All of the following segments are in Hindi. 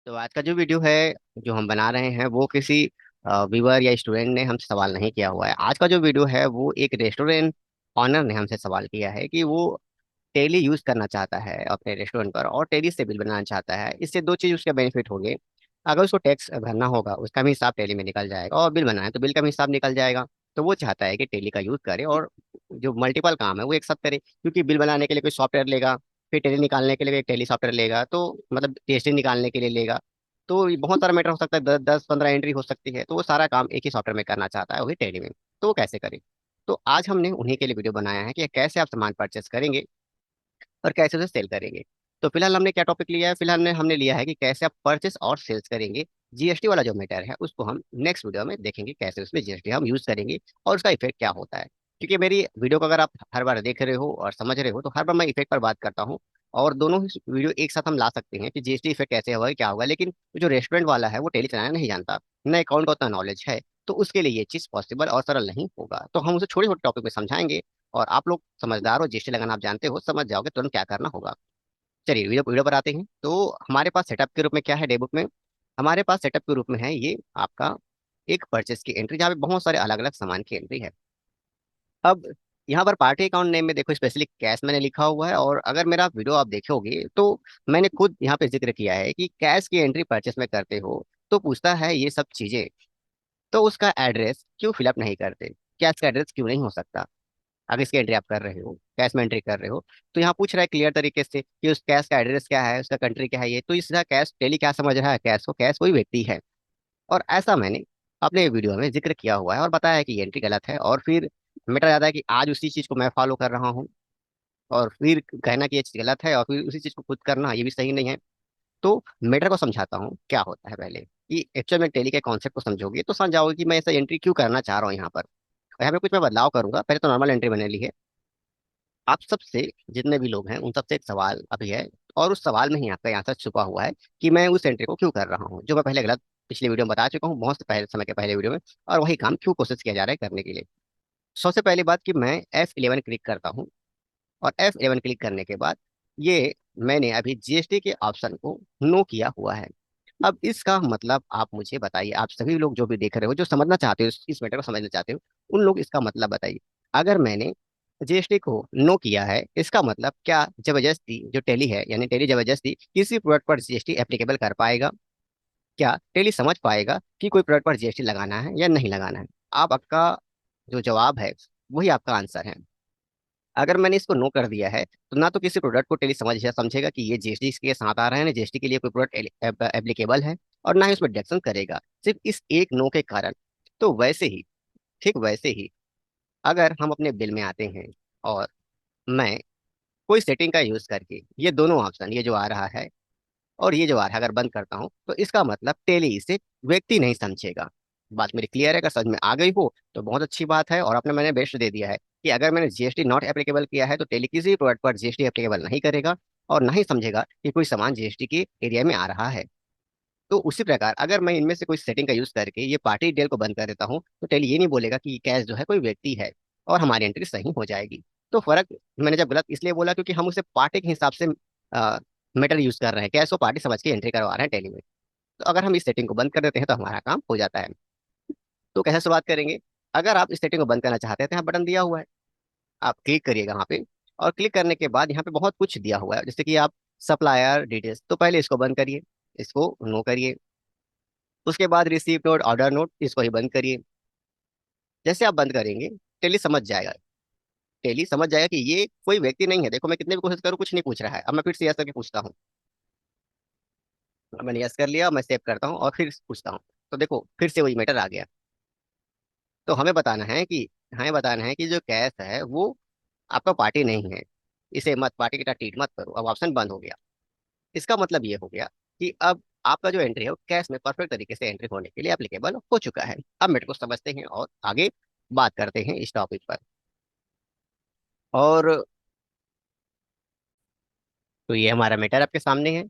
तो आज का जो वीडियो है जो हम बना रहे हैं वो किसी व्यूअर या स्टूडेंट ने हमसे सवाल नहीं किया हुआ है। आज का जो वीडियो है वो एक रेस्टोरेंट ऑनर ने हमसे सवाल किया है कि वो टेली यूज करना चाहता है अपने रेस्टोरेंट पर और टेली से बिल बनाना चाहता है। इससे दो चीज उसके बेनिफिट होंगे। अगर उसको टैक्स भरना होगा उसका भी हिसाब टेली में निकल जाएगा, और बिल बनाए तो बिल का भी हिसाब निकल जाएगा। तो वो चाहता है कि टेली का यूज करे और जो मल्टीपल काम है वो एक साथ करे, क्योंकि बिल बनाने के लिए कोई सॉफ्टवेयर लेगा, फिर टेली निकालने के लिए एक टेली सॉफ्टवेयर लेगा, तो मतलब टेस्टिंग निकालने के लिए लेगा। तो ये बहुत सारा मैटर हो सकता है, 10-15 एंट्री हो सकती है, तो वो सारा काम एक ही सॉफ्टवेयर में करना चाहता है, वही टेली में। तो वो कैसे करे? तो आज हमने उन्हीं के लिए वीडियो बनाया है कि कैसे आप सामान परचेस करेंगे और कैसे उसे सेल करेंगे। तो फिलहाल हमने क्या टॉपिक लिया है? फिलहाल हमने लिया है कि कैसे आप परचेस और सेल्स करेंगे। जीएसटी वाला जो मैटर है उसको हम नेक्स्ट वीडियो में देखेंगे, कैसे उसमें जीएसटी हम यूज करेंगे और उसका इफेक्ट क्या होता है। क्योंकि मेरी वीडियो को अगर आप हर बार देख रहे हो और समझ रहे हो तो हर बार मैं इफेक्ट पर बात करता हूँ, और दोनों ही वीडियो एक साथ हम ला सकते हैं कि जीएसटी इफेक्ट कैसे होगा क्या होगा। लेकिन जो रेस्टोरेंट वाला है वो टेली चलाना नहीं जानता, न अकाउंट का उतना नॉलेज है, तो उसके लिए ये चीज पॉसिबल और सरल नहीं होगा। तो हम उसे छोटे छोटे टॉपिक में समझाएंगे, और आप लोग समझदार हो, जीएसटी लगाना आप जानते हो, समझ जाओगे तुरंत क्या करना होगा। चलिए वीडियो वीडियो पर आते हैं। तो हमारे पास सेटअप के रूप में क्या है? डे बुक में हमारे पास सेटअप के रूप में है ये आपका एक परचेस की एंट्री, जहाँ पे बहुत सारे अलग अलग सामान की एंट्री है। अब यहाँ पर पार्टी अकाउंट नेम में देखो स्पेशली कैश मैंने लिखा हुआ है, और अगर मेरा वीडियो आप देखोगे तो मैंने खुद यहाँ पे जिक्र किया है कि कैश की एंट्री परचेस में करते हो तो पूछता है ये सब चीजें, तो उसका एड्रेस क्यों फिलअप नहीं करते? कैश का एड्रेस क्यों नहीं हो सकता? अगर इसकी एंट्री आप कर रहे हो, कैश में एंट्री कर रहे हो, तो यहाँ पूछ रहा है क्लियर तरीके से कि उस कैश का एड्रेस क्या है, उसका कंट्री क्या है। ये तो इसका कैश टेली क्या समझ रहा है? कैश को कैश कोई व्यक्ति है। और ऐसा मैंने अपने वीडियो में जिक्र किया हुआ है और बताया है कि ये एंट्री गलत है, और फिर मेटा जाता है कि आज उसी चीज को मैं फॉलो कर रहा हूँ, और फिर कहना कि ये चीज गलत है और फिर उसी चीज को खुद करना ये भी सही नहीं है। तो मैटर को समझाता हूँ क्या होता है पहले, कि एक्चुअल में टेली के कॉन्सेप्ट को समझोगे तो समझ जाओगे कि मैं ऐसा एंट्री क्यों करना चाह रहा हूँ यहाँ पर। और यहाँ पे कुछ मैं बदलाव करूंगा, पहले तो नॉर्मल एंट्री बने ली है। आप सबसे जितने भी लोग हैं उन सबसे एक सवाल अभी है, और उस सवाल में ही आपका आंसर छुपा हुआ है कि मैं उस एंट्री को क्यों कर रहा हूँ, जो मैं पहले गलत पिछले वीडियो में बता चुका हूँ, बहुत से पहले समय के पहले वीडियो में। और वही काम क्यों कोशिश किया जा रहा है करने के लिए। सबसे पहली बात कि मैं F11 क्लिक करता हूँ, और F11 क्लिक करने के बाद ये मैंने अभी जीएसटी के ऑप्शन को नो किया हुआ है। अब इसका मतलब आप मुझे बताइए, आप सभी लोग जो भी देख रहे हो, जो समझना चाहते हो, इस मैटर को समझना चाहते हो, उन लोग इसका मतलब बताइए। अगर मैंने जीएसटी को नो किया है, इसका मतलब क्या जबरदस्ती जो टेली है, यानी टेली जबरदस्ती किसी प्रोडक्ट पर जीएसटी एप्लीकेबल कर पाएगा? क्या टेली समझ पाएगा कि कोई प्रोडक्ट पर जीएसटी लगाना है या नहीं लगाना है? आप आपका जो जवाब है वही आपका आंसर है। अगर मैंने इसको नो कर दिया है तो ना तो किसी प्रोडक्ट को टेली समझेगा कि ये जीएसटी के साथ आ रहा है ना, जीएसटी के लिए कोई प्रोडक्ट एप्लीकेबल है, और ना ही उसमें डिडक्शन करेगा, सिर्फ इस एक नो के कारण। तो वैसे ही, ठीक वैसे ही, अगर हम अपने बिल में आते हैं और मैं कोई सेटिंग का यूज करके ये दोनों ऑप्शन, ये जो आ रहा है और ये जो आ रहा है, अगर बंद करता हूं तो इसका मतलब टेली इसे व्यक्ति नहीं समझेगा। बात मेरी क्लियर है? अगर समझ में आ गई हो तो बहुत अच्छी बात है, और आपने मैंने बेस्ट दे दिया है कि अगर मैंने जीएसटी नॉट एप्लीकेबल किया है तो टेली किसी प्रोडक्ट पर जीएसटी एप्लीकेबल नहीं करेगा, और ना ही समझेगा कि कोई सामान जीएसटी के एरिया में आ रहा है। तो उसी प्रकार अगर मैं इनमें से कोई सेटिंग का यूज करके ये पार्टी डिटेल को बंद कर देता हूँ तो टेली ये नहीं बोलेगा कि कैश जो है कोई व्यक्ति है, और हमारी एंट्री सही हो जाएगी। तो फर्क मैंने जब गलत इसलिए बोला क्योंकि हम उसे पार्टी के हिसाब से मेटर यूज कर रहे हैं, कैश को पार्टी समझ के एंट्री करवा रहे हैं टेली में। तो अगर हम इस सेटिंग को बंद कर देते हैं तो हमारा काम हो जाता है। तो कैसे शुरुआत करेंगे? अगर आप इस सेटिंग को बंद करना चाहते हैं तो यहाँ बटन दिया हुआ है, आप क्लिक करिएगा वहाँ पे। और क्लिक करने के बाद यहाँ पे बहुत कुछ दिया हुआ है, जैसे कि आप सप्लायर डिटेल्स, तो पहले इसको बंद करिए, इसको नो करिए। उसके बाद रिसीव नोट, ऑर्डर नोट, इसको ही बंद करिए। जैसे आप बंद करेंगे टेली समझ जाएगा, टेली समझ जाएगा कि ये कोई व्यक्ति नहीं है। देखो मैं कितने भी कोशिश करूँ कुछ नहीं पूछ रहा है। अब मैं फिर से यस करके पूछता हूँ, अब मैंने यस कर लिया, मैं सेव करता हूँ और फिर पूछता हूँ, तो देखो फिर से वही मैटर आ गया। तो हमें बताना है कि जो कैश है वो आपका पार्टी नहीं है, इसे मत पार्टी की तरह ट्रीट मत करो। अब ऑप्शन बंद हो गया। इसका मतलब ये हो गया कि अब आपका जो एंट्री है वो कैश में परफेक्ट तरीके से एंट्री होने के लिए एप्लीकेबल हो चुका है। अब मेरे को समझते हैं और आगे बात करते हैं इस टॉपिक पर। और तो ये हमारा मैटर आपके सामने है।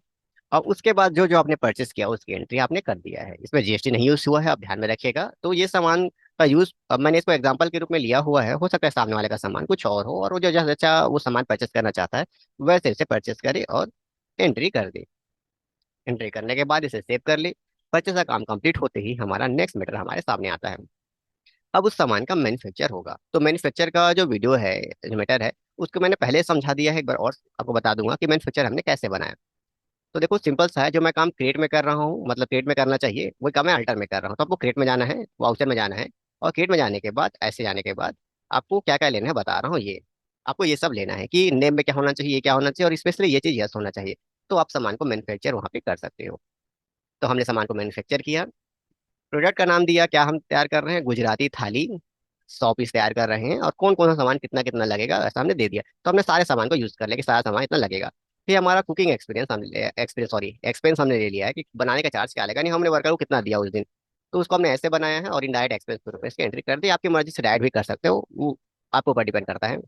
और उसके बाद जो जो आपने परचेस किया उसकी एंट्री आपने कर दिया है, इसमें जीएसटी नहीं यूज हुआ है, आप ध्यान में रखिएगा। तो ये सामान का यूज अब मैंने इसको एग्जांपल के रूप में लिया हुआ है, हो सकता है सामने वाले का सामान कुछ और हो, और वो जो जैसा वो सामान परचेस करना चाहता है वैसे वैसे परचेस करे और एंट्री कर दे। एंट्री करने के बाद इसे सेव कर ली। परचेस का काम कंप्लीट होते ही हमारा नेक्स्ट मैटर हमारे सामने आता है। अब उस सामान का मैन्युफैक्चर होगा, तो मैन्युफैक्चर का जो वीडियो है, जो मैटर है, उसको मैंने पहले समझा दिया है। एक बार और आपको बता दूंगा कि मैन्युफैक्चर हमने कैसे बनाया। तो देखो सिंपल सा है, जो मैं काम क्रिएट में कर रहा हूँ, मतलब क्रिएट में करना चाहिए वही काम मैं अल्टर में कर रहा हूँ। तो आपको क्रिएट में जाना है, वाउचर में जाना है, और क्रिएट में जाने के बाद, ऐसे जाने के बाद आपको क्या क्या लेना है बता रहा हूँ। ये आपको ये सब लेना है कि नेम में क्या होना चाहिए, ये क्या होना चाहिए, और स्पेशली ये चीज़ यस होना चाहिए। तो आप सामान को मैन्युफैक्चर वहाँ पे कर सकते हो। तो हमने सामान को मैन्युफैक्चर किया, प्रोडक्ट का नाम दिया, क्या हम तैयार कर रहे हैं, गुजराती थाली 100 पीस तैयार कर रहे हैं, और कौन कौन सा सामान कितना कितना लगेगा ऐसा हमने दे दिया। तो हमने सारे सामान को यूज कर लिया कि सारा सामान इतना लगेगा। फिर हमारा कुकिंग एक्सपीरियंस हमने एक्सपीरियंस सॉरी एक्सपेंस हमने ले लिया है कि बनाने का चार्ज क्या लगेगा, नहीं हमने वर्कर को कितना दिया उस दिन। तो उसको हमने ऐसे बनाया है, और इनडायरेक्ट एक्सपेंस रुपए की एंट्री कर दी। आपकी मर्जी से डायरेक्ट भी कर सकते हो, वो आपके ऊपर डिपेंड करता है।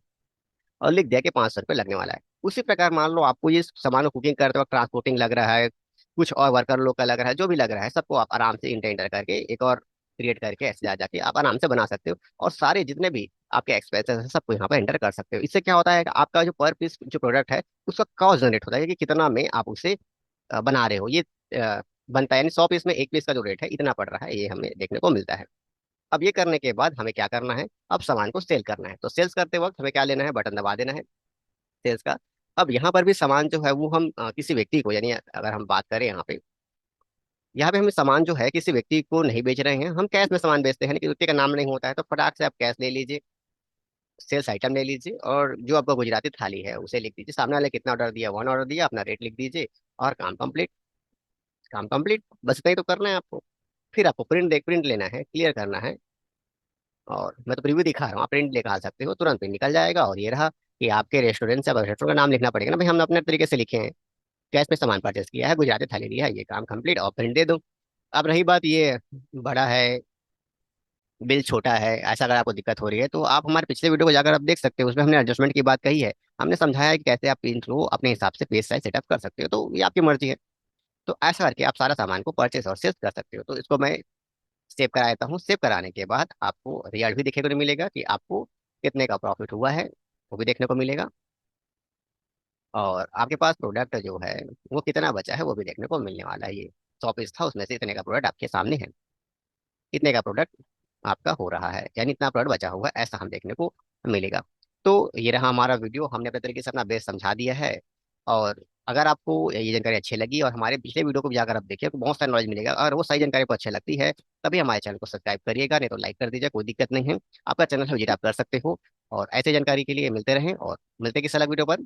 और लिख दिया कि 500 रुपये लगने वाला है। उसी प्रकार मान लो आपको ये सामान को कुकिंग करते वक्त ट्रांसपोर्टिंग लग रहा है, कुछ और वर्कर लोग का लग रहा है, जो भी लग रहा है सबको आप आराम से इंटर करके एक और क्रिएट करके ऐसे जा जाके आप आराम से बना सकते हो। और सारे जितने भी आपके एक्सपेंसेस हैं सबको यहाँ पर एंटर कर सकते हो। इससे क्या होता है कि आपका जो पर पीस जो प्रोडक्ट है उसका कॉस्ट जनरेट होता है कि कितना में आप उसे बना रहे हो। ये बनता है, यानी 100 पीस में एक पीस का जो रेट है इतना पड़ रहा है, ये हमें देखने को मिलता है। अब ये करने के बाद हमें क्या करना है, अब सामान को सेल करना है। तो सेल्स करते वक्त हमें क्या लेना है, बटन दबा देना है सेल्स का। अब यहाँ पर भी सामान जो है वो हम किसी व्यक्ति को, यानी अगर हम बात करें यहाँ पे हम सामान जो है किसी व्यक्ति को नहीं बेच रहे हैं, हम कैश में सामान बेचते हैं, लेकिन व्यक्ति का नाम नहीं होता है। तो फटाक से आप कैश ले लीजिए, सेल्स आइटम ले लीजिए, और जो आपका गुजराती थाली है उसे लिख दीजिए। सामने वाले कितना ऑर्डर दिया, 1 ऑर्डर दिया, अपना रेट लिख दीजिए, और काम कंप्लीट। काम कंप्लीट, बस इतना ही तो करना है आपको। फिर आपको प्रिंट लेना है, क्लियर करना है। और मैं तो प्रीव्यू दिखा रहा हूँ, आप प्रिंट लेकर आ सकते हो, तुरंत प्रिंट निकल जाएगा। और ये रहा कि आपके रेस्टोरेंट से, अब रेस्टोरेंट का नाम लिखना पड़ेगा ना भाई, हमने अपने तरीके से लिखे हैं। कैश में सामान परचेस किया है, गुजराती थाली लिया है, ये काम कंप्लीट, और प्रिंट दे दो। अब रही बात, ये बड़ा है, बिल छोटा है, ऐसा अगर आपको दिक्कत हो रही है तो आप हमारे पिछले वीडियो को जाकर आप देख सकते हो, उसमें हमने एडजस्टमेंट की बात कही है। हमने समझाया है कि कैसे आप प्रिंट को अपने हिसाब से पेज साइज सेटअप कर सकते हो, तो ये आपकी मर्जी है। तो ऐसा करके आप सारा सामान को परचेस और सेल्स कर सकते हो। तो इसको मैं सेव करा देता हूँ। सेव कराने के बाद आपको रिजल्ट भी देखने को मिलेगा कि आपको कितने का प्रॉफिट हुआ है, वो भी देखने को मिलेगा। और आपके पास प्रोडक्ट जो है वो कितना बचा है वो भी देखने को मिलने वाला है। ये 100 पीस था, उसमें से इतने का प्रोडक्ट आपके सामने है, इतने का प्रोडक्ट आपका हो रहा है, यानी इतना प्रोडक्ट बचा हुआ है, ऐसा हम देखने को मिलेगा। तो ये रहा हमारा वीडियो, हमने अपने तरीके से अपना बेस समझा दिया है। और अगर आपको ये जानकारी अच्छी लगी और हमारे पिछले वीडियो को भी जाकर आप देखिए, आपको बहुत सारी नॉलेज मिलेगा। अगर वो सही जानकारी आपको अच्छी लगती है तभी हमारे चैनल को सब्सक्राइब करिएगा, नहीं तो लाइक कर दीजिए, कोई दिक्कत नहीं है। आपका चैनल है विजिट आप कर सकते हो। और ऐसे जानकारी के लिए मिलते रहें, और मिलते किसी अलग वीडियो पर।